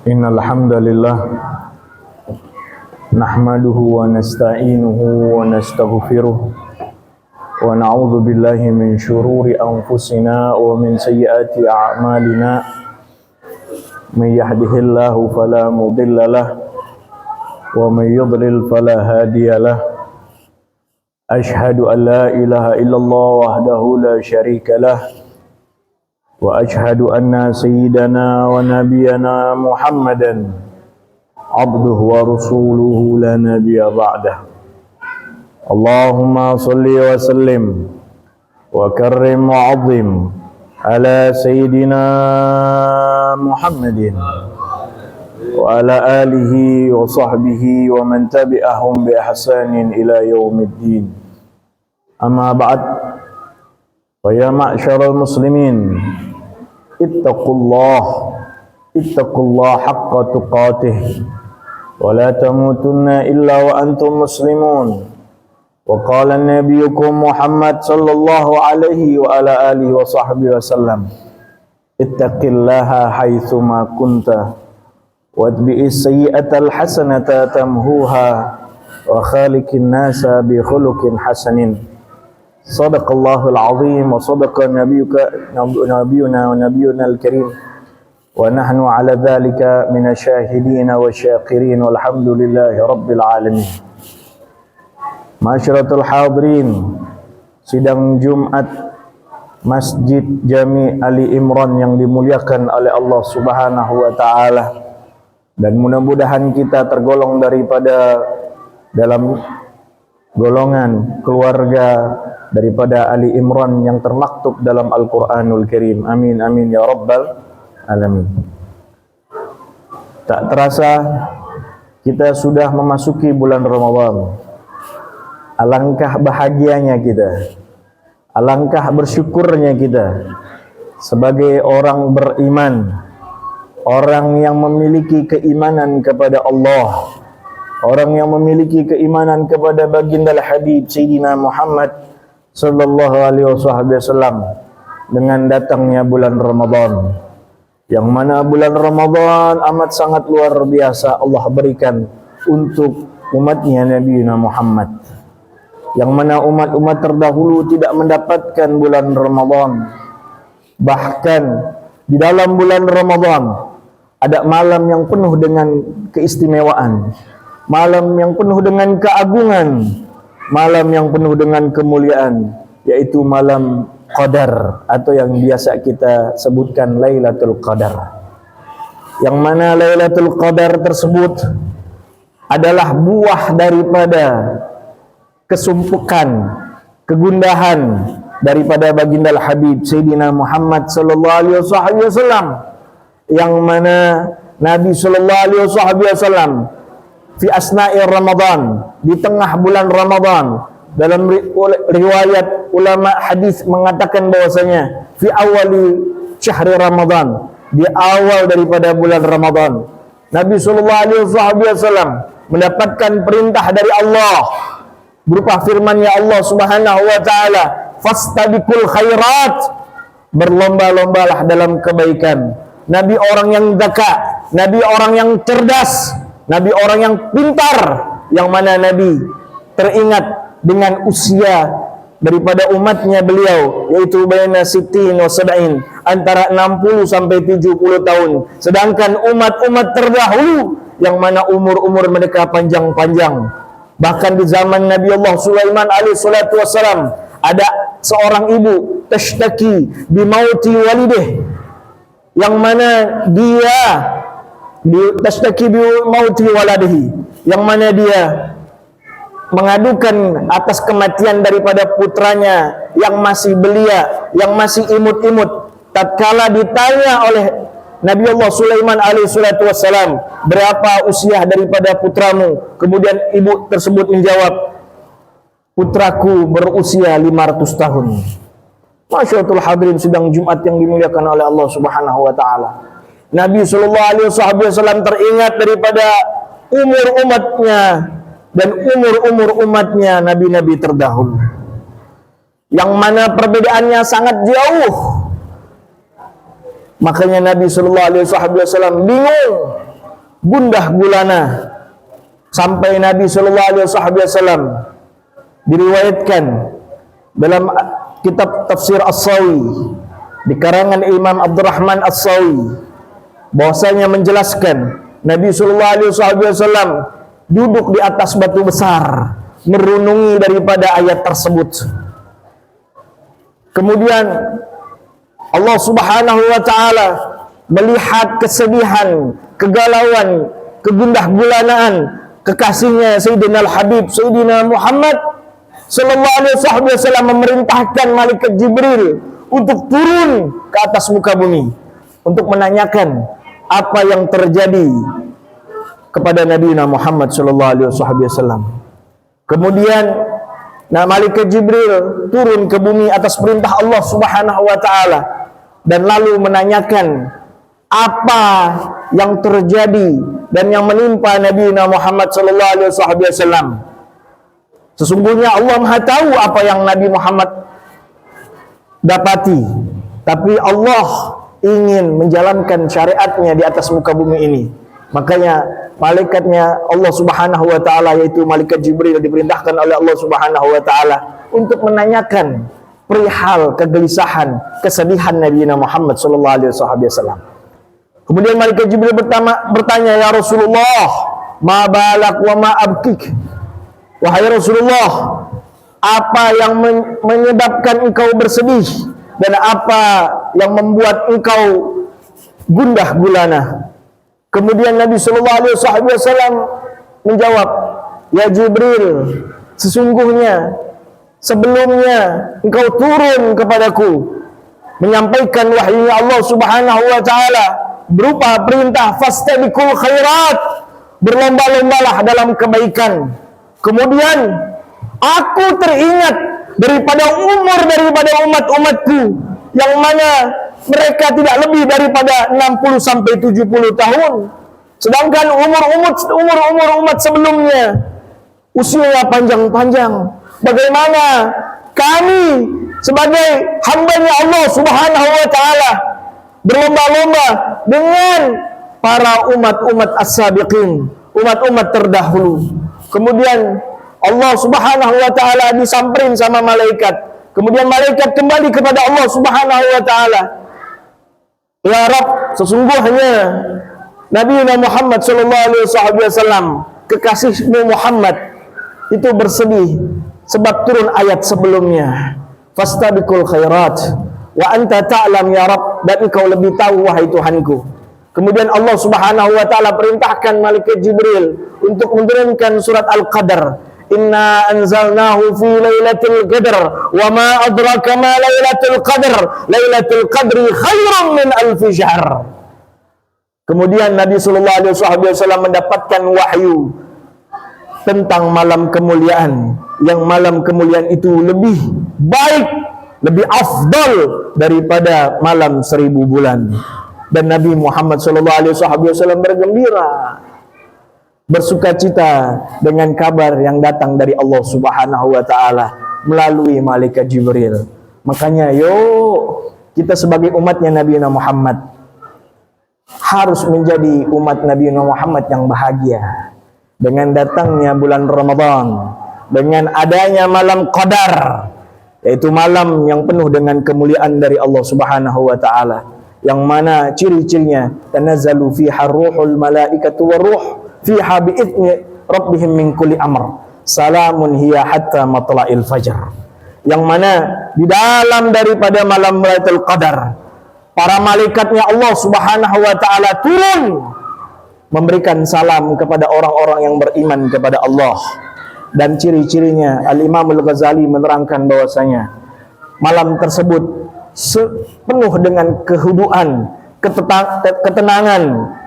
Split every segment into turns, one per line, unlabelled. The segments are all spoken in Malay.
Innal hamdalillah nahmaduhu wa nasta'inuhu wa nastaghfiruh wa na'udzu billahi min syururi anfusina wa min sayyiati a'malina. May yahdihillahu fala mudilla lahu wa may yudlil fala hadiya lahu. Ashhadu an la ilaha illallah wahdahu la syarika lahu wa ashhadu anna sayyidana wa nabiyyana Muhammadan abduhu wa rasuluhu la nabiyya ba'dah. Allahumma salli wa sallim wa karrim wa azim ala sayyidina Muhammadin wa ala alihi wa sahbihi wa man tabi'ahum bi ihsanin ila yaumiddin. Amma ba'd. Fa ya ma'syaral muslimin, ittaqullah haqqa tuqatih wa la tamutunna illa wa antum muslimun. Wa qala nabiyukum Muhammad sallallahu alaihi wa ala alihi wa sahbihi wasallam, ittaqillaha haitsu ma kunta watbi'is sayyi'atal hasanata tamhuha wa khaliqin nasa bi khuluqin hasanin. Sadaqallahul azim wa sadaqa nabiyuna wa nabiyuna al-karim wa nahnu ala dhalika minasyahidina wa syakirin walhamdulillahi rabbil alamin. Masyaratul hadirin, sidang Jumat Masjid Jami Ali Imran yang dimuliakan oleh Allah Subhanahu wa taala, dan mudah-mudahan kita tergolong daripada dalam golongan keluarga daripada Ali Imran yang termaktub dalam Al-Quranul Karim. Amin amin ya rabbal alamin. Tak terasa kita sudah memasuki bulan Ramadan. Alangkah bahagianya kita, alangkah bersyukurnya kita sebagai orang beriman, orang yang memiliki keimanan kepada Allah, orang yang memiliki keimanan kepada baginda Habib Sayyidina Muhammad sallallahu alaihi wasallam, dengan datangnya bulan Ramadan, yang mana bulan Ramadan amat sangat luar biasa Allah berikan untuk umatnya Nabi Muhammad, yang mana umat-umat terdahulu tidak mendapatkan bulan Ramadan. Bahkan di dalam bulan Ramadan ada malam yang penuh dengan keistimewaan, malam yang penuh dengan keagungan, malam yang penuh dengan kemuliaan, yaitu malam Qadar, atau yang biasa kita sebutkan Lailatul Qadar. Yang mana Lailatul Qadar tersebut adalah buah daripada kesumpukan, kegundahan daripada baginda Habib Sayyidina Muhammad sallallahu alaihi wasallam, yang mana Nabi sallallahu alaihi wasallam fi asna'i Ramadan, di tengah bulan Ramadan, dalam riwayat ulama hadis mengatakan bahwasanya fi awali syahri Ramadan, di awal daripada bulan Ramadan, Nabi sallallahu alaihi wasallam mendapatkan perintah dari Allah berupa firman-Nya Allah Subhanahu wa taala, fastabiqul khairat, berlomba-lombalah dalam kebaikan. Nabi orang yang zaka, Nabi orang yang cerdas, Nabi orang yang pintar, yang mana Nabi teringat dengan usia daripada umatnya beliau, yaitu baina sittin wa sab'in, antara 60 sampai 70 tahun. Sedangkan umat-umat terdahulu yang mana umur-umur mereka panjang-panjang. Bahkan di zaman Nabi Allah Sulaiman alaihi salatu wassalam, ada seorang ibu tashtaki bimauti walidih, yang mana dia tashtaki bimauti waladihi, yang mana dia mengadukan atas kematian daripada putranya yang masih belia, yang masih imut-imut. Tatkala ditanya oleh Nabi Allah Sulaiman alaihi salatu wassalam, berapa usia daripada putramu? Kemudian ibu tersebut menjawab, putraku berusia 500 tahun. Masyaratul hadirin sidang Jumat yang dimuliakan oleh Allah Subhanahu wa taala. Nabi sallallahu alaihi wasallam teringat daripada umur umatnya dan umur-umur umatnya nabi-nabi terdahulu, yang mana perbedaannya sangat jauh. Makanya Nabi sallallahu alaihi wasallam bingung, gundah gulana, sampai Nabi sallallahu alaihi wasallam diriwayatkan dalam kitab tafsir As-Sawi di karangan Imam Abdurrahman As-Sawi bahwasanya menjelaskan Nabi sallallahu alaihi wasallam duduk di atas batu besar merenungi daripada ayat tersebut. Kemudian Allah Subhanahu wa taala melihat kesedihan, kegalauan, kegundah gulanaan kekasihnya Sayyidina Al-Habib Sayyidina Muhammad sallallahu alaihi wasallam memerintahkan malaikat Jibril untuk turun ke atas muka bumi untuk menanyakan apa yang terjadi kepada Nabi Muhammad sallallahu alaihi wasallam. Kemudian malaikat Jibril turun ke bumi atas perintah Allah Subhanahu wa taala dan lalu menanyakan apa yang terjadi dan yang menimpa Nabi Muhammad sallallahu alaihi wasallam. Sesungguhnya Allah Maha tahu apa yang Nabi Muhammad dapati, tapi Allah ingin menjalankan syariatnya di atas muka bumi ini. Makanya malaikatnya Allah Subhanahu wa taala, yaitu malaikat Jibril, diperintahkan oleh Allah Subhanahu wa taala untuk menanyakan perihal kegelisahan, kesedihan Nabi Muhammad sallallahu alaihi wasallam. Kemudian malaikat Jibril bertanya, "Ya Rasulullah, ma balak wa ma abkik?" Wahai Rasulullah, apa yang menyebabkan engkau bersedih dan apa yang membuat engkau gundah gulana? Kemudian Nabi sallallahu alaihi wasallam menjawab, "Ya Jibril, sesungguhnya sebelumnya engkau turun kepadaku menyampaikan wahyunya Allah Subhanahu wa taala berupa perintah fastabiqul khairat, berlomba-lombalah dalam kebaikan. Kemudian aku teringat daripada umat-umatku yang mana mereka tidak lebih daripada 60 sampai 70 tahun. Sedangkan umur umat sebelumnya usianya panjang-panjang. Bagaimana kami sebagai hamba-Nya Allah Subhanahu wa taala berlomba-lomba dengan para umat-umat as-sabiqin, umat-umat terdahulu." Kemudian Allah Subhanahu wa taala disamperin sama malaikat. Kemudian malaikat kembali kepada Allah Subhanahu wa taala. "Ya Rabb, sesungguhnya Nabi Muhammad sallallahu alaihi wasallam, kekasihmu Muhammad itu bersedih sebab turun ayat sebelumnya, fastabiqul khairat wa anta ta'lam ya Rabb, dan engkau lebih tahu wahai Tuhanku." Kemudian Allah Subhanahu wa taala perintahkan malaikat Jibril untuk menurunkan surat Al-Qadar. "Inna anzalnahu fi lailatul qadar wa ma adraka ma lailatul qadar, lailatul qadri khairum min alfi syahr." Kemudian Nabi sallallahu alaihi wasallam mendapatkan wahyu tentang malam kemuliaan, yang malam kemuliaan itu lebih baik, lebih afdal daripada malam 1000 bulan. Dan Nabi Muhammad sallallahu alaihi wasallam bergembira, bersukacita dengan kabar yang datang dari Allah Subhanahu wa taala melalui malaikat Jibril. Makanya yuk kita sebagai umatnya Nabi Muhammad harus menjadi umat Nabi Muhammad yang bahagia dengan datangnya bulan Ramadan, dengan adanya malam Qadar, yaitu malam yang penuh dengan kemuliaan dari Allah Subhanahu wa taala, yang mana ciri-cirinya tanazzalu fiha ruhul malaikatu waruh fiha bi'idni rabbihim min kulli amr salamun hiya hatta matla'il fajar, yang mana di dalam daripada malam Lailatul Qadar para malaikatnya Allah Subhanahu wa taala turun memberikan salam kepada orang-orang yang beriman kepada Allah. Dan ciri-cirinya Al-Imam Al-Ghazali menerangkan bahwasanya malam tersebut penuh dengan kehuduan, ketenangan,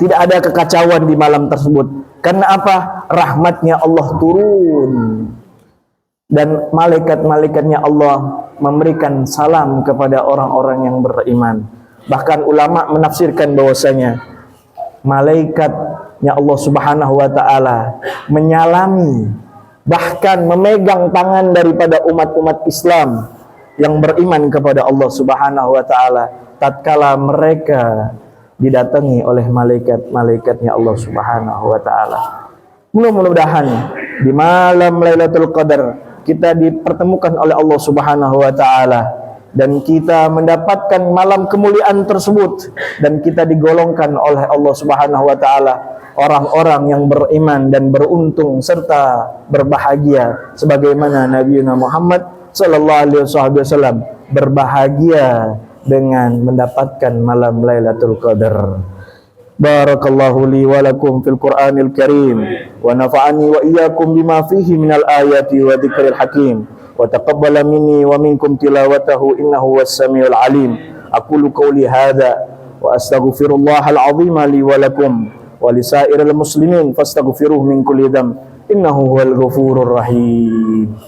tidak ada kekacauan di malam tersebut. Karena apa? Rahmatnya Allah turun dan malaikat-malaikatnya Allah memberikan salam kepada orang-orang yang beriman. Bahkan ulama menafsirkan bahwasanya malaikatnya Allah Subhanahu wa taala menyalami, bahkan memegang tangan daripada umat-umat Islam yang beriman kepada Allah Subhanahu wa taala tatkala mereka didatangi oleh malaikat-malaikatnya Allah Subhanahu wa taala. Mudah-mudahan di malam Lailatul Qadar kita dipertemukan oleh Allah Subhanahu wa taala dan kita mendapatkan malam kemuliaan tersebut dan kita digolongkan oleh Allah Subhanahu wa taala orang-orang yang beriman dan beruntung serta berbahagia sebagaimana Nabi Muhammad sallallahu alaihi wasallam berbahagia dengan mendapatkan malam Lailatul Qadar. Barakallahu li wa lakum fil Qur'anil Karim wa nafa'ani wa iyyakum bima fihi minal ayati wa dzikril hakim wa taqabbala minni wa minkum tilawatahu innahu was-sami'ul alim. Aqulu qawli hadza wa astaghfirullahal azim li wa lakum wa lisairil muslimin fastaghfiruhu min kulli dzamb innahu huwal ghafurur rahim.